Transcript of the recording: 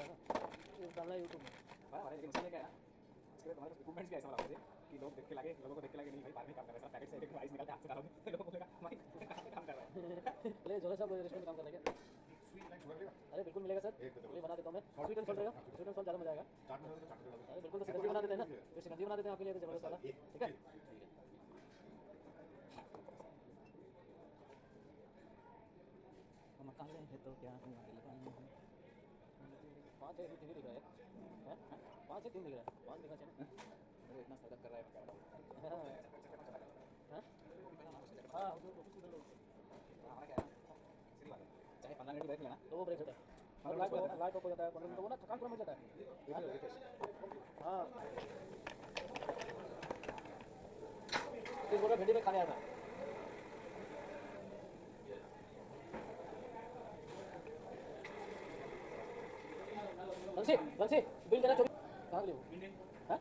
है ना, ये डालना है यूट्यूब में। बराबर है, लेकिन उसमें क्या है ना, इसके लिए तुम्हारे पास इक्विपमेंट्स भी ऐसा वाला होना चाहिए कि लोग देख के लगे, लोगों को देख के लगे नहीं भाई बाहर में काम कर रहा है, पैकेट से एक राइस निकाल के हाथ से डालोगे लोगों को बोलेगा भाई कहाँ पे काम कर रहा है। ले जो है सब रेस्टोरेंट में काम कर रहे हैं क्या? अरे बिल्कुल मिलेगा सर, ये बना देता हूँ मैं। स्वीट एंड सॉल्ट रहेगा, स्वीट एंड सॉल्ट ज़्यादा मजा आएगा। अरे बिल्कुल, तो शिकंजी बना देते हैं ना, ये शिकंजी बना देते हैं आपके लिए तो जबरदस्त वाला, ठीक है। हम काले हैं तो क्या हम दीवाने हैं। 5 है 3 दिख रहा है, हैं 5 है 3 दिख रहा है, 5 दिखना चाहिए ना। अरे इतना सदक कर रहा है हाँ हाँ, हमारा क्या है सीधी बात है, चाहे 15 मिनट ब्रेक लेना तो वो ब्रेक होता है, लाइट ऑफ हो जाता है 15 मिनट, तो वो ना थकान पूरा मिट जाता है। हाँ फिर बोला भिंडी में खाने आया था। बंसी बंसी बिल देना 24 कहाँ के लिए वो?